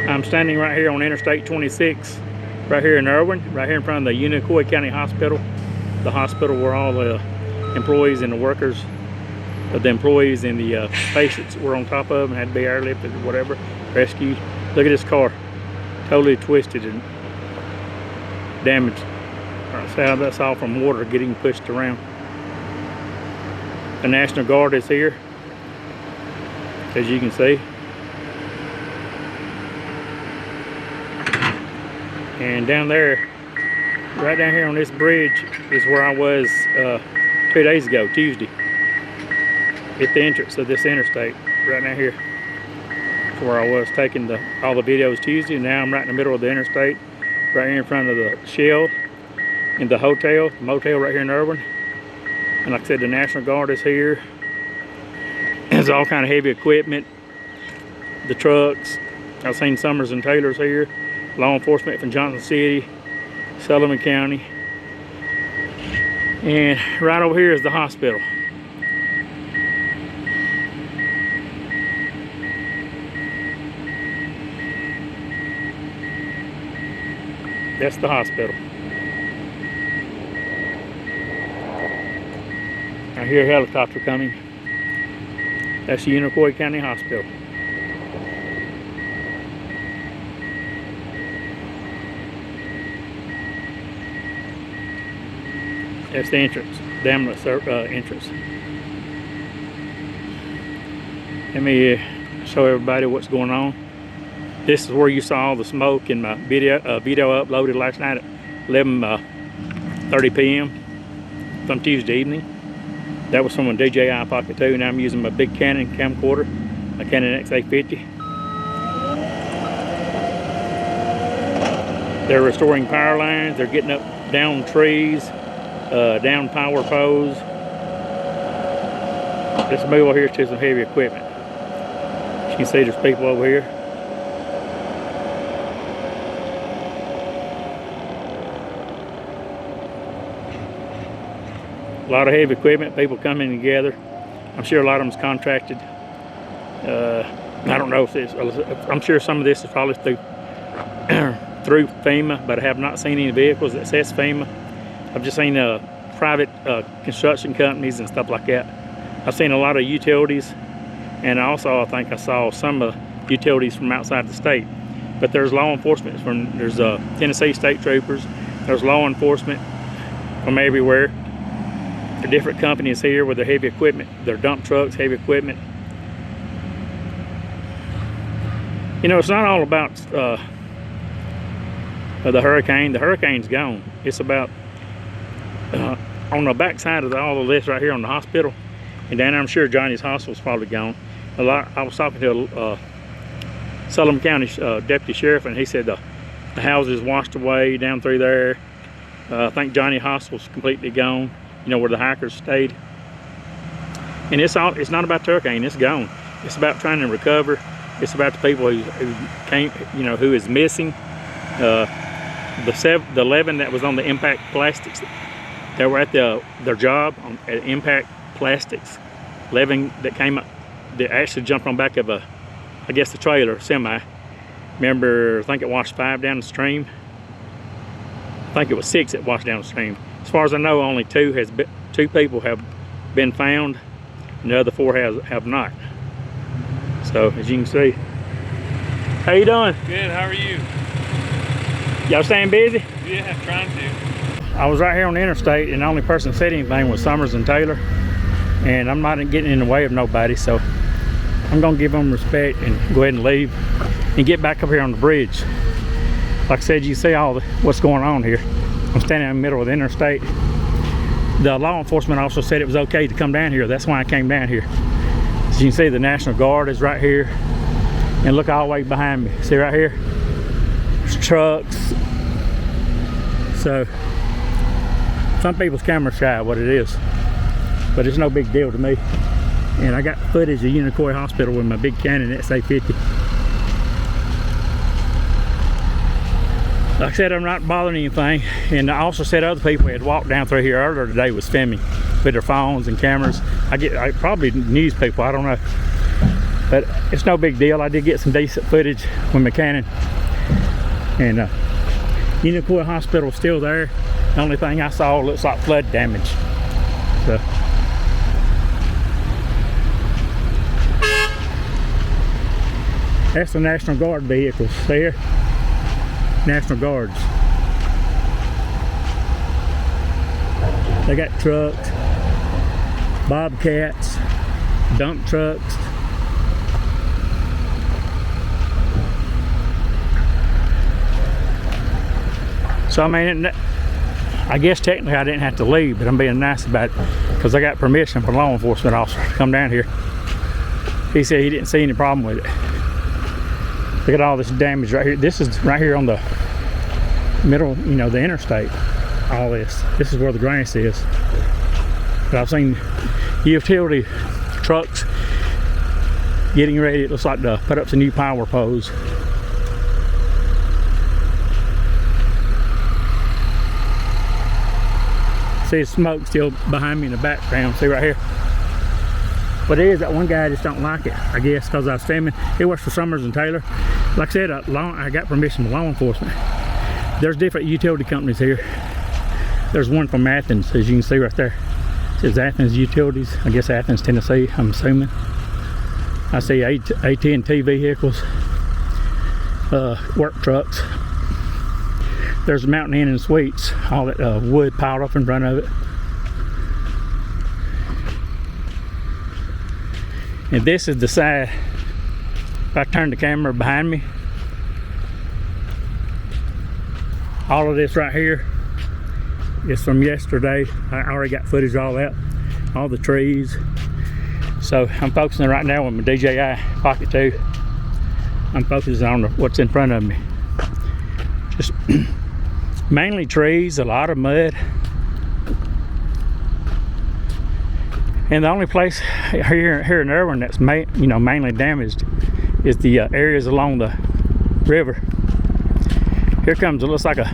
I'm standing right here on Interstate 26, right here in Irwin, right here in front of the Unicoi County Hospital. The hospital where all the employees and the workers, the employees and the patients were on top of and had to be airlifted or whatever, rescued. Look at this car, totally twisted and damaged. So that's all from water getting pushed around. The National Guard is here, as you can see. And down there, right down here on this bridge is where I was 2 days ago, Tuesday. At the entrance of this interstate, right down here. That's where I was taking all the videos Tuesday. And now I'm right in the middle of the interstate, right here in front of the Shell, in the motel right here in Irwin. And like I said, the National Guard is here. There's all kind of heavy equipment, the trucks. I've seen Summers and Taylor's here. Law enforcement from Johnson City, Sullivan County. And right over here is the hospital. That's the hospital. I hear a helicopter coming. That's the Unicoi County Hospital. That's the entrance, the ambulance entrance. Let me show everybody what's going on. This is where you saw all the smoke in my video uploaded last night at 11:30 p.m. from Tuesday evening. That was from a DJI Pocket 2. Now I'm using my big Canon camcorder, a Canon X850. They're restoring power lines. They're getting up down trees, down power poles. Let's move over here to some heavy equipment. As you can see, there's people over here. A lot of heavy equipment, people coming together. I'm sure a lot of them's contracted. I don't know if it's, I'm sure some of this is probably through FEMA, but I have not seen any vehicles that says FEMA. I've just seen private construction companies and stuff like that. I've seen a lot of utilities, and also I think I saw some utilities from outside the state. But there's law enforcement there's Tennessee state troopers, there's law enforcement from everywhere. There are different companies here with their heavy equipment, their dump trucks, heavy equipment. You know, it's not all about the hurricane. The hurricane's gone. It's about on the back side of all of this right here on the hospital, and then I'm sure Johnny's hospital's probably gone. I was talking to Sullivan County deputy sheriff, and he said the houses washed away down through there. I think Johnny hospital's completely gone. You know, where the hikers stayed. And it's not about the hurricane, it's gone. It's about trying to recover. It's about the people who came, you know, who is missing. The 11 that was on the impact plastics, they were at their job at impact plastics. 11 that came up, they actually jumped on back of I guess the trailer, semi. Remember, I think it washed 5 down the stream. I think it was 6 that washed down the stream. As far as I know, only 2 people have been found, and the other 4 have not. So as you can see, how you doing? Good. How are you? Y'all staying busy? Yeah, trying to. I was right here on the interstate, and the only person said anything was Summers and Taylor, and I'm not getting in the way of nobody, so I'm gonna give them respect and go ahead and leave and get back up here on the bridge. Like I said, you see what's going on here. I'm standing in the middle of the interstate. The law enforcement also said it was okay to come down here. That's why I came down here. As you can see, the National Guard is right here. And look all the way behind me. See right here? There's trucks. So, some people's camera shy what it is. But it's no big deal to me. And I got footage of Unicoi Hospital with my big Canon X850. Like I said, I'm not bothering anything, and I also said other people had walked down through here earlier today was filming with their phones and cameras. I probably news people, I don't know. but it's no big deal. I did get some decent footage with my Canon, and Unicoi Hospital is still there. The only thing I saw looks like flood damage. So that's the National Guard vehicles there. National Guards. They got trucks, bobcats, dump trucks. So I mean, I guess technically I didn't have to leave, but I'm being nice about it because I got permission from a law enforcement officer to come down here. He said he didn't see any problem with it. Look at all this damage right here. This is right here on the middle, you know, the interstate. All this. This is where the grass is. But I've seen utility trucks getting ready. It looks like to put up some new power poles. See the smoke still behind me in the background. See right here. But it is that one guy just don't like it, I guess, because I was filming. It works for Summers and Taylor. Like I said, I got permission from law enforcement. There's different utility companies here. There's one from Athens, as you can see right there. It says Athens Utilities. I guess Athens, Tennessee, I'm assuming. I see AT&T vehicles, work trucks. There's Mountain Inn and Suites, all that wood piled up in front of it. And this is the side. If I turn the camera behind me, all of this right here is from yesterday. I already got footage of all that, all the trees. So I'm focusing right now with my DJI Pocket 2. I'm focusing on what's in front of me. Just mainly trees, a lot of mud. And the only place here in Irwin that's mainly damaged is the areas along the river. Here comes, it looks like I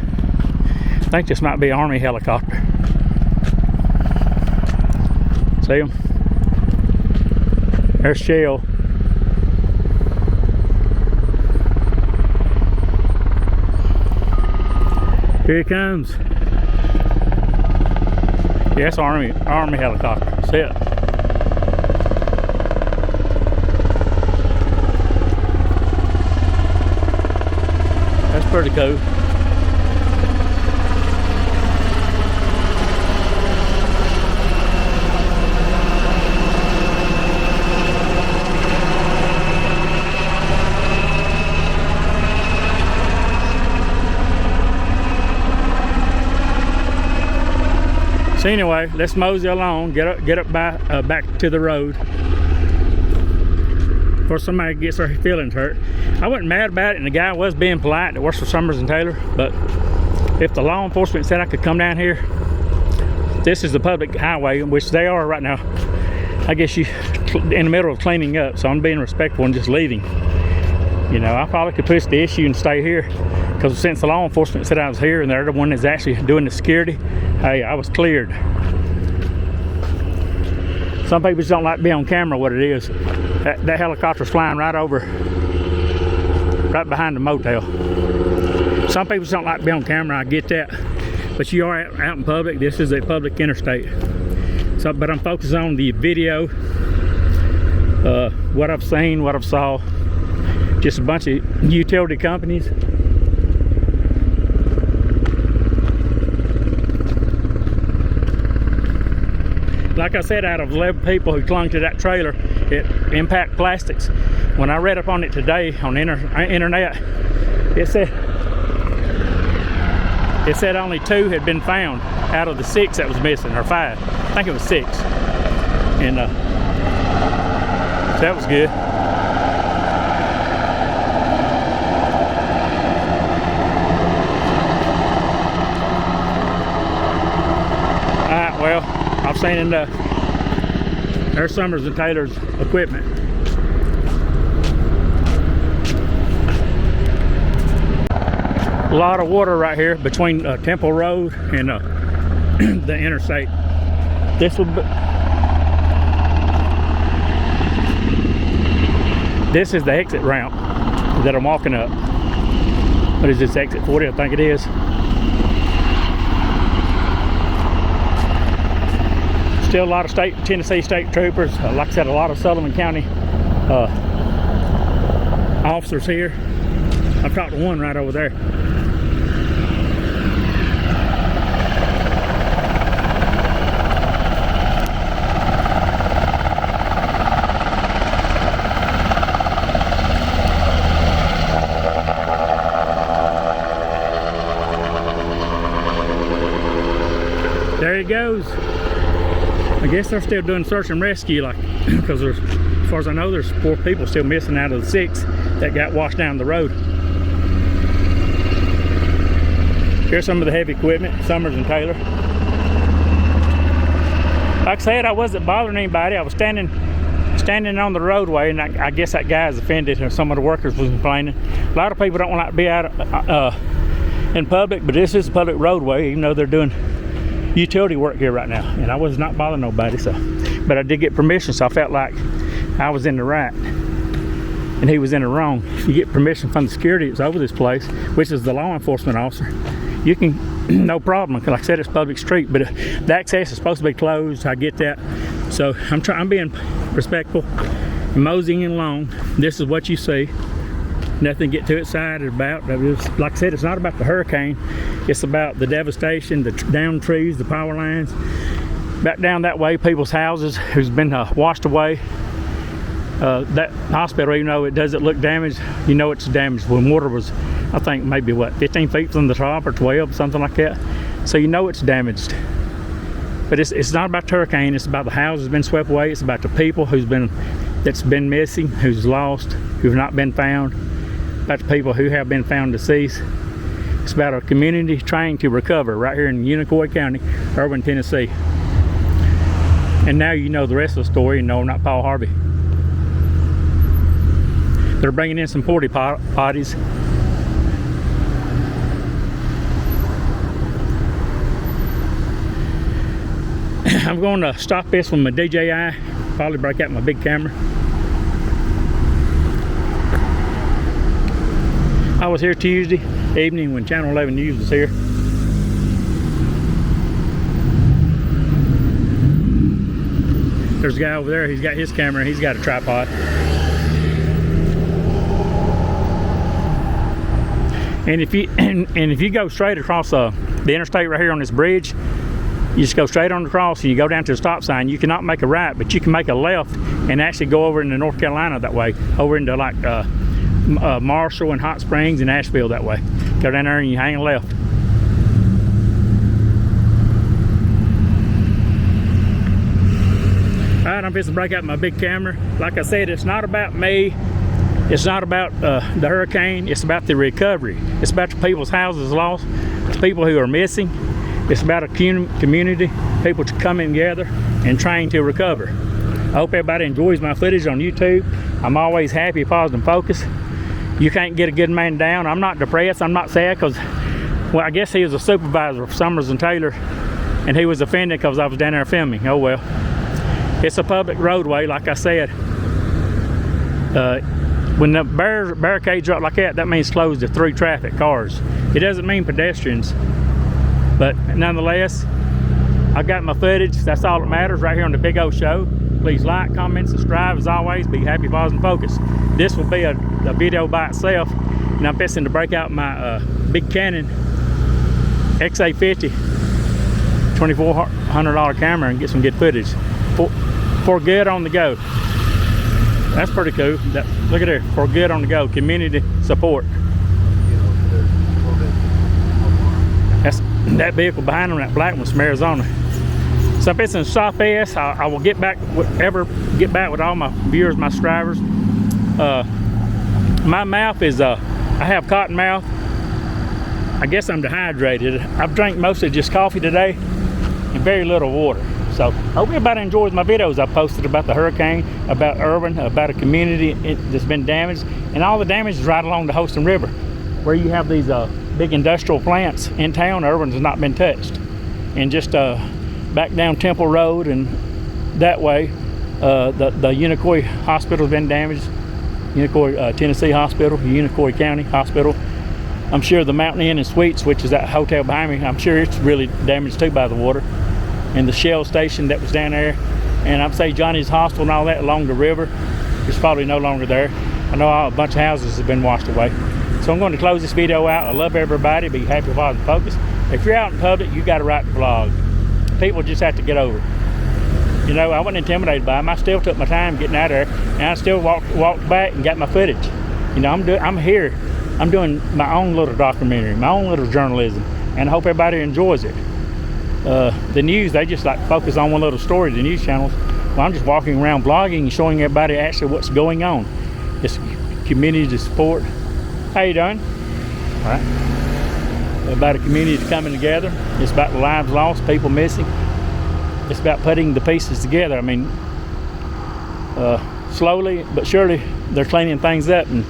think this might be an Army helicopter. See them? There's shell. Here it comes. Yeah, it's Army helicopter. See it? That's pretty cool. So anyway, let's mosey along, get up back to the road before somebody gets their feelings hurt. I wasn't mad about it, and the guy was being polite. It works for Summers and Taylor, but if the law enforcement said I could come down here, this is the public highway, which they are right now. I guess you in the middle of cleaning up, so I'm being respectful and just leaving. You know, I probably could push the issue and stay here, because since the law enforcement said I was here and they're the one that's actually doing the security, hey, I was cleared. Some people just don't like to be on camera what it is. That helicopter's flying right behind the motel. Some people just don't like to be on camera, I get that. But you are out in public. This is a public interstate. So, but I'm focused on the video, what I've seen, what I've saw. Just a bunch of utility companies. Like I said, out of 11 people who clung to that trailer at Impact Plastics, when I read up on it today on the internet, it said only 2 had been found out of the 6 that was missing, or 5. I think it was 6. And so that was good. Alright, well, I've seen enough. There's Summers and Taylor's equipment. A lot of water right here between Temple Road and the interstate. This will be, This is the exit ramp that I'm walking up. What is this, exit 40? I think it is. Still a lot of Tennessee state troopers. Like I said, a lot of Sullivan County officers here. I've talked to one right over there. There he goes. I guess they're still doing search and rescue, like, because there's, as far as I know, there's 4 people still missing out of the 6 that got washed down the road. Here's some of the heavy equipment, Summers and Taylor. Like I said, I wasn't bothering anybody. I was standing on the roadway, and I guess that guy is offended, or some of the workers was complaining. A lot of people don't like to be out in public, but this is a public roadway, even though they're doing utility work here right now, and I was not bothering nobody. So, but I did get permission, so I felt like I was in the right and he was in the wrong. If you get permission from the security that's over this place, which is the law enforcement officer, you can, no problem. Like I said, it's public street, but the access is supposed to be closed. I get that. So I'm being respectful, moseying along. This is what you see. Nothing to get too excited about. Like I said, it's not about the hurricane. It's about the devastation, the downed trees, the power lines. Back down that way, people's houses who's been washed away. That hospital, even though it doesn't look damaged, you know it's damaged. When water was, I think maybe what, 15 feet from the top or 12, something like that. So you know it's damaged. But it's not about the hurricane. It's about the houses been swept away. It's about the people that's been missing, who's lost, who've not been found. About the people who have been found deceased. It's about a community trying to recover right here in Unicoi County, Irwin, Tennessee. And now you know the rest of the story, and no, not Paul Harvey. They're bringing in some porta potties. I'm going to stop this with my DJI, probably break out my big camera. I was here Tuesday evening when Channel 11 News was here. There's a guy over there, he's got his camera, he's got a tripod. And if you go straight across the interstate right here on this bridge, you just go straight on across and you go down to the stop sign. You cannot make a right, but you can make a left and actually go over into North Carolina that way, over into like Marshall and Hot Springs and Asheville that way. Go down there and you hang a left. All right, I'm just to break out my big camera. Like I said, it's not about me. It's not about the hurricane. It's about the recovery. It's about the people's houses lost, the people who are missing. It's about a community, people coming together and trying to recover. I hope everybody enjoys my footage on YouTube. I'm always happy, positive, and focused. You can't get a good man down. I'm not depressed. I'm not sad because, well, I guess he was a supervisor of Summers and Taylor, and he was offended because I was down there filming. Oh well. It's a public roadway, like I said. When the barricades are up like that, that means closed to 3 traffic cars. It doesn't mean pedestrians, but nonetheless, I got my footage. That's all that matters right here on the Big O Show. Please like, comment, subscribe. As always, be happy, positive, and focused. This will be a video by itself, and I'm fixing to break out my big Canon XA50 $2,400 camera and get some good footage for good on the go. That's pretty cool. Look at there, for good on the go, community support. That's that vehicle behind them, that black one's from Arizona. So if it's in Southwest, I will get back with all my viewers, my subscribers. My mouth is, I have cotton mouth. I guess I'm dehydrated. I've drank mostly just coffee today and very little water. So I hope everybody enjoys my videos I posted about the hurricane, about Irwin, about a community that's been damaged, and all the damage is right along the Holston River, where you have these big industrial plants in town. Irwin has not been touched. And just back down Temple Road and that way, the Unicoi Hospital has been damaged. Unicoi, Tennessee Hospital, Unicoi County Hospital. I'm sure the Mountain Inn and Suites, which is that hotel behind me, I'm sure it's really damaged too by the water. And the Shell station that was down there, and I'd say Johnny's Hospital and all that along the river is probably no longer there. I know a bunch of houses have been washed away. So I'm going to close this video out. I love everybody. Be happy, positive, focused. If you're out in public, you got to write the blog. People just have to get over it. You know, I wasn't intimidated by them. I still took my time getting out of there, and I still walked back and got my footage. You know, I'm here. I'm doing my own little documentary, my own little journalism, and I hope everybody enjoys it. The news, they just like focus on one little story, the news channels. Well, I'm just walking around blogging and showing everybody actually what's going on. It's community support. How you doing? All right. About a community coming together. It's about the lives lost, people missing. It's about putting the pieces together. I mean, slowly but surely they're cleaning things up, and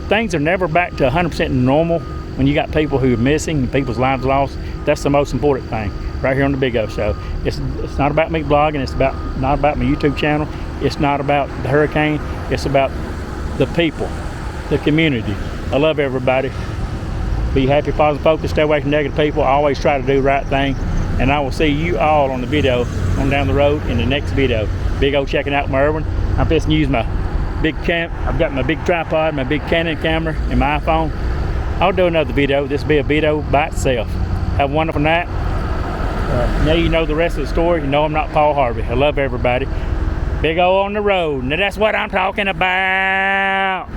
things are never back to 100% normal when you got people who are missing, people's lives lost. That's the most important thing right here on the Big O Show. It's not about me blogging. It's not about my YouTube channel. It's not about the hurricane. It's about the people, the community. I love everybody. Be happy, positive, focused, stay away from negative people. I always try to do the right thing. And I will see you all on the video on down the road in the next video. Big O checking out my Irwin. I'm just using my big I've got my big tripod, my big Canon camera, and my iPhone. I'll do another video. This will be a video by itself. Have a wonderful night. Now you know the rest of the story. You know I'm not Paul Harvey. I love everybody. Big O on the road. Now that's what I'm talking about.